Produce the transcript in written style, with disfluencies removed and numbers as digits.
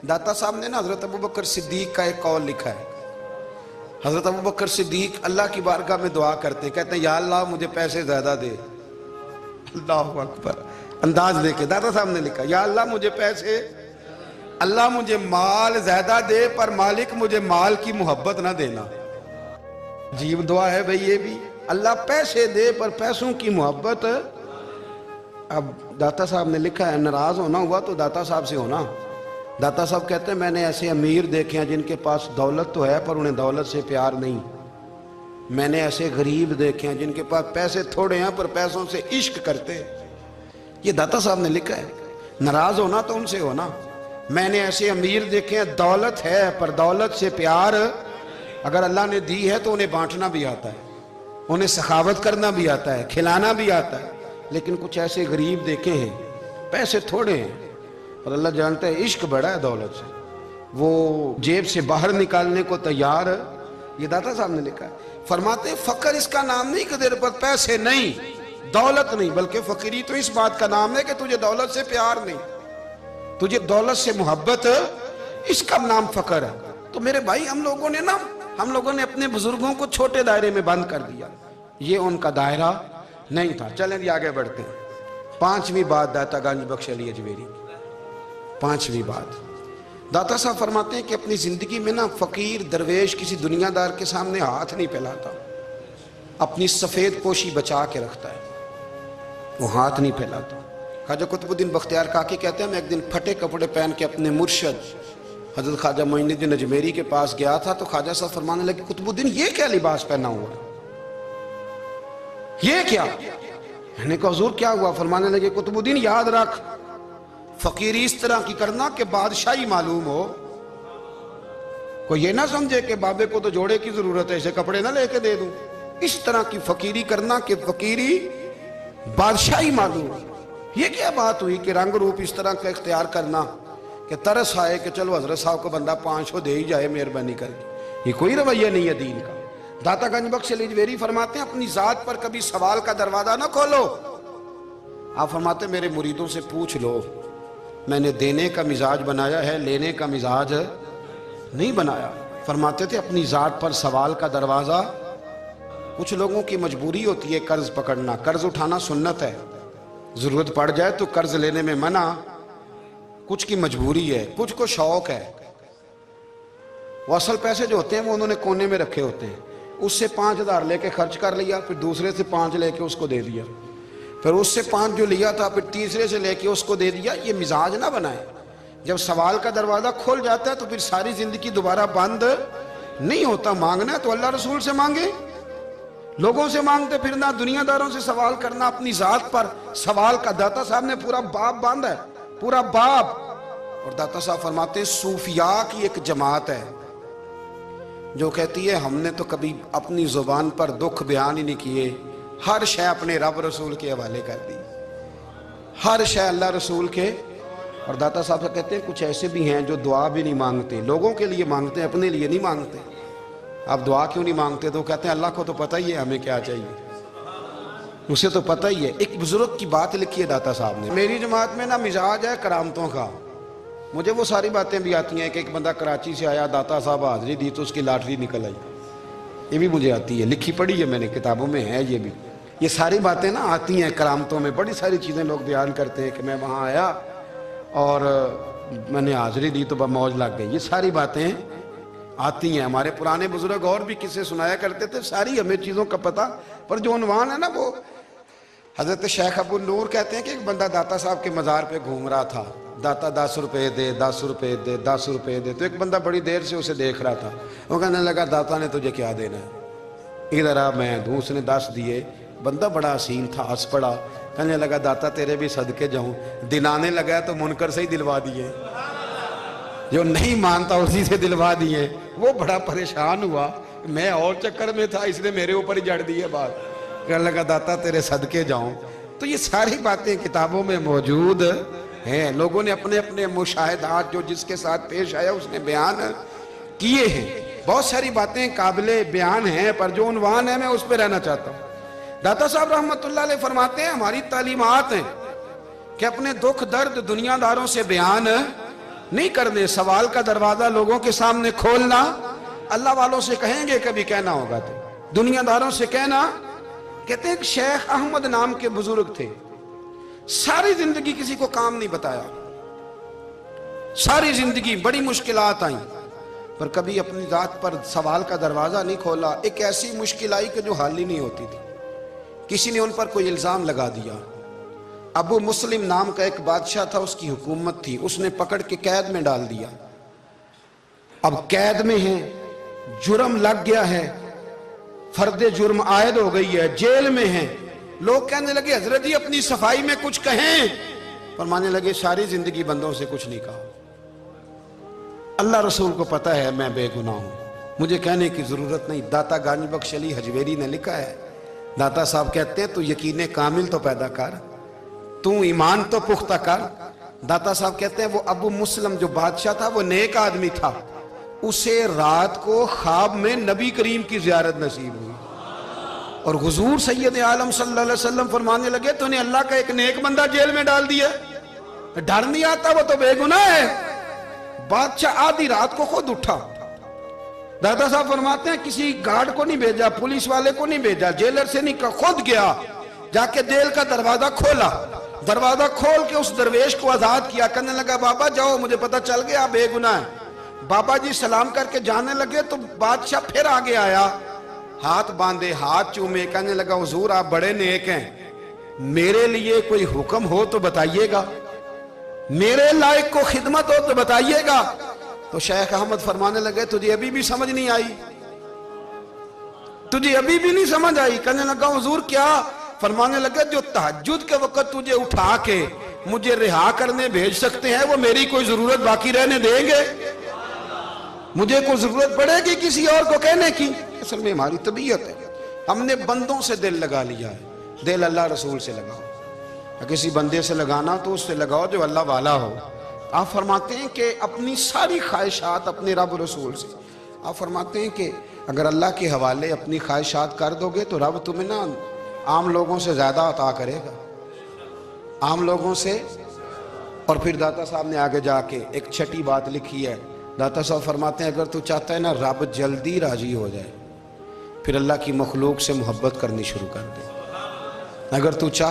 दाता साहब ने ना हजरत अबू बकर सिद्दीक का एक कौल लिखा है। हजरत अबू बकर सिद्दीक अल्लाह की बारगाह में दुआ करते, कहते हैं या अल्लाह मुझे पैसे ज्यादा दे। अल्लाह अकबर, अंदाज देके दाता साहब ने लिखा, या अल्लाह मुझे पैसे, अल्लाह मुझे माल ज्यादा दे पर मालिक मुझे माल की मोहब्बत ना देना। अजीब दुआ है भाई ये भी, अल्लाह पैसे दे पर पैसों की मोहब्बत। अब दाता साहब ने लिखा है, नाराज होना हुआ तो दाता साहब से होना। दाता साहब कहते हैं मैंने ऐसे अमीर देखे हैं जिनके पास दौलत तो है पर उन्हें दौलत से प्यार नहीं। मैंने ऐसे गरीब देखे हैं जिनके पास पैसे थोड़े हैं पर पैसों से इश्क करते। ये दाता साहब ने लिखा है, नाराज होना तो उनसे होना। मैंने ऐसे अमीर देखे हैं दौलत है पर दौलत से प्यार, अगर अल्लाह ने दी है तो उन्हें बांटना भी आता है, उन्हें सखावत करना भी आता है, खिलाना भी आता है। लेकिन कुछ ऐसे गरीब देखे हैं पैसे थोड़े हैं और अल्लाह जानता है इश्क बड़ा है दौलत से, वो जेब से बाहर निकालने को तैयार। ये दाता साहब ने लिखा है। फरमाते फकर इसका नाम नहीं कि तेरे पर पैसे नहीं, दौलत नहीं, बल्कि फकीरी तो इस बात का नाम है कि तुझे दौलत से प्यार नहीं, तुझे दौलत से मोहब्बत, इसका नाम फकर है। तो मेरे भाई हम लोगों ने अपने बुजुर्गों को छोटे दायरे में बंद कर दिया, ये उनका दायरा नहीं था। चलें जी आगे बढ़ते हैं। पांचवी बात दाता गंज बख्श अली अजमेरी, पांचवी बात दाता साहब फरमाते हैं कि अपनी जिंदगी में ना फकीर दरवेश किसी दुनियादार के सामने हाथ नहीं फैलाता, अपनी सफेद पोशी बचा के रखता है, वो हाथ नहीं फैलाता। ख्वाजा कुतुबुद्दीन बख्तियार काकी कहते हैं मैं एक दिन फटे कपड़े पहन के अपने मुर्शद हजरत ख्वाजा मोइनुद्दीन अजमेरी के पास गया था तो ख्वाजा साहब फरमाने लगे कुतुबुद्दीन ये क्या लिबास पहना हुआ है, ये क्या? मैंने कहा हुजूर क्या हुआ? फरमाने लगे कुतुबुद्दीन याद रख फकीरी इस तरह की करना कि बादशाही मालूम हो, कोई ये ना समझे कि बाबे को तो जोड़े की जरूरत है, इसे कपड़े ना लेके दे दूं। इस तरह की फकीरी करना कि फकीरी बादशाही मालूम हो। ये क्या बात हुई कि रंग रूप इस तरह का इख्तियार करना कि तरस आए कि चलो हजरत साहब को बंदा 500 दे ही जाए मेहरबानी करके, ये कोई रवैया नहीं है दीन का। दाता गंज बख्श अली अजमेरी फरमाते हैं अपनी जात पर कभी सवाल का दरवाजा ना खोलो। आप फरमाते मेरे मुरीदों से पूछ लो, मैंने देने का मिजाज बनाया है, लेने का मिजाज नहीं बनाया। फरमाते थे अपनी जात पर सवाल का दरवाजा। कुछ लोगों की मजबूरी होती है कर्ज पकड़ना, कर्ज उठाना सुन्नत है, जरूरत पड़ जाए तो कर्ज लेने में मना। कुछ की मजबूरी है, कुछ को शौक है, वो असल पैसे जो होते हैं वो उन्होंने कोने में रखे होते हैं, उससे 5000 लेके खर्च कर लिया, फिर दूसरे से 5 लेके उसको दे दिया, फिर उससे 5 जो लिया था फिर तीसरे से लेके उसको दे दिया। ये मिजाज ना बनाए। जब सवाल का दरवाजा खुल जाता है तो फिर सारी जिंदगी दोबारा बंद नहीं होता। मांगना है तो अल्लाह रसूल से मांगे, लोगों से मांगते फिरना, दुनियादारों से सवाल करना, अपनी जात पर सवाल का। दाता साहब ने पूरा बाब बांधा है, पूरा बाब। और दाता साहब फरमाते हैं सूफिया की एक जमात है जो कहती है हमने तो कभी अपनी जुबान पर दुख बयान ही नहीं किए, हर शय अपने रब रसूल के हवाले कर दी, हर शय अल्लाह रसूल के। और दाता साहब कहते हैं कुछ ऐसे भी हैं जो दुआ भी नहीं मांगते, लोगों के लिए मांगते हैं, अपने लिए नहीं मांगते। आप दुआ क्यों नहीं मांगते? तो कहते हैं अल्लाह को तो पता ही है हमें क्या चाहिए, उसे तो पता ही है। एक बुजुर्ग की बात लिखी है दाता साहब ने, मेरी जमात में ना मिजाज है करामतों का। मुझे वो सारी बातें भी आती हैं कि एक बंदा कराची से आया, दाता साहब हाजिरी दी तो उसकी लॉटरी निकल आई, ये भी मुझे आती है, लिखी पढ़ी है मैंने, किताबों में है ये भी। ये सारी बातें ना आती हैं करामतों में, बड़ी सारी चीज़ें लोग बयान करते हैं कि मैं वहाँ आया और मैंने हाजिरी दी तो मौज लग गई। ये सारी बातें आती हैं। हमारे पुराने बुजुर्ग और भी किस्से सुनाया करते थे, सारी हमें चीज़ों का पता, पर जो उन्वान है ना वो हजरत शेख अबू नूर कहते हैं कि एक बंदा दाता साहब के मज़ार पे घूम रहा था, दाता 10 रुपये दे, 10 रुपये दे, 10 रुपये दे। तो एक बंदा बड़ी देर से उसे देख रहा था, वो कहने लगा दाता ने तुझे क्या देना है, इधर आ मैं दूँ। उसने 10 दिए। बंदा बड़ा हसीन था, हंस पड़ा, कहने लगा दाता तेरे भी सदके जाऊँ। दिलाने लगा तो मुनकर से ही दिलवा दिए, जो नहीं मानता उसी से दिलवा दिए। वो बड़ा परेशान हुआ, मैं और चक्कर में था, इसने मेरे ऊपर ही जड़ दिए बात। कहने लगा दाता तेरे सदके जाऊं। तो ये सारी बातें किताबों में मौजूद हैं, लोगों ने अपने अपने मुशाहिदात जो जिसके साथ पेश आया उसने बयान किए हैं। बहुत सारी बातें काबिले बयान हैं, पर जो उन्वान है मैं उस पर रहना चाहता हूँ। दाता साहब रहमतुल्लाह अलैह फरमाते हैं हमारी तालीमात हैं कि अपने दुख दर्द दुनियादारों से बयान نہیں کرنے. سوال کا دروازہ لوگوں کے سامنے کھولنا اللہ والوں سے کہیں گے کبھی کہنا ہوگا تو دنیا داروں سے کہنا. کہتے ہیں کہ شیخ احمد نام کے بزرگ تھے, ساری زندگی کسی کو کام نہیں بتایا, ساری زندگی بڑی مشکلات آئیں پر کبھی اپنی ذات پر سوال کا دروازہ نہیں کھولا. ایک ایسی مشکل آئی کہ جو حل ہی نہیں ہوتی تھی. کسی نے ان پر کوئی الزام لگا دیا. ابو مسلم نام کا ایک بادشاہ تھا, اس کی حکومت تھی, اس نے پکڑ کے قید میں ڈال دیا. اب قید میں ہیں, جرم لگ گیا ہے, فرد جرم عائد ہو گئی ہے, جیل میں ہیں. لوگ کہنے لگے حضرت جی اپنی صفائی میں کچھ کہیں. فرمانے لگے ساری زندگی بندوں سے کچھ نہیں کہا, اللہ رسول کو پتہ ہے میں بے گناہ ہوں, مجھے کہنے کی ضرورت نہیں. داتا گانی بخش علی حجویری نے لکھا ہے, داتا صاحب کہتے ہیں تو یقین کامل تو پیدا کر, تو ایمان تو پختہ کر. داتا صاحب کہتے ہیں وہ ابو مسلم جو بادشاہ تھا وہ نیک آدمی تھا, اسے رات کو خواب میں نبی کریم کی زیارت نصیب ہوئی اور حضور سید عالم صلی اللہ علیہ وسلم فرمانے لگے تو نے اللہ کا ایک نیک بندہ جیل میں ڈال دیا, ڈر نہیں آتا, وہ تو بے گناہ ہے. بادشاہ آدھی رات کو خود اٹھا. دادا صاحب فرماتے ہیں کسی گارڈ کو نہیں بھیجا, پولیس والے کو نہیں بھیجا, جیلر سے نہیں کہا, خود گیا, جا کے جیل کا دروازہ کھولا. دروازہ کھول کے اس درویش کو آزاد کیا, کہنے لگا بابا جاؤ مجھے پتہ چل گیا بے گناہ ہے. بابا جی سلام کر کے جانے لگے تو بادشاہ پھر آگے آیا, ہاتھ باندھے, ہاتھ چومے, کہنے لگا حضور آپ بڑے نیک ہیں, میرے لیے کوئی حکم ہو تو بتائیے گا, میرے لائق کو خدمت ہو تو بتائیے گا. تو شیخ احمد فرمانے لگے تجھے ابھی بھی سمجھ نہیں آئی, تجھے ابھی بھی نہیں سمجھ آئی. کہنے لگا حضور کیا؟ فرمانے لگے جو تہجد کے وقت تجھے اٹھا کے مجھے رہا کرنے بھیج سکتے ہیں وہ میری کوئی ضرورت باقی رہنے دیں گے؟ مجھے کوئی ضرورت پڑے گی کسی اور کو کہنے کی؟ اصل میں ہماری طبیعت ہے, ہم نے بندوں سے دل لگا لیا ہے. دل اللہ رسول سے لگاؤ, کسی بندے سے لگانا تو اس سے لگاؤ جو اللہ والا ہو. آپ فرماتے ہیں کہ اپنی ساری خواہشات اپنے رب رسول سے, آپ فرماتے ہیں کہ اگر اللہ کے حوالے اپنی خواہشات کر دو گے تو رب تمہیں نا عام لوگوں سے زیادہ عطا کرے گا, عام لوگوں سے. اور پھر داتا صاحب نے آگے جا کے ایک چھٹی بات لکھی ہے. داتا صاحب فرماتے ہیں اگر تو چاہتا ہے نا رب جلدی راضی ہو جائے, پھر اللہ کی مخلوق سے محبت کرنی شروع کر دے. اگر تو چاہتا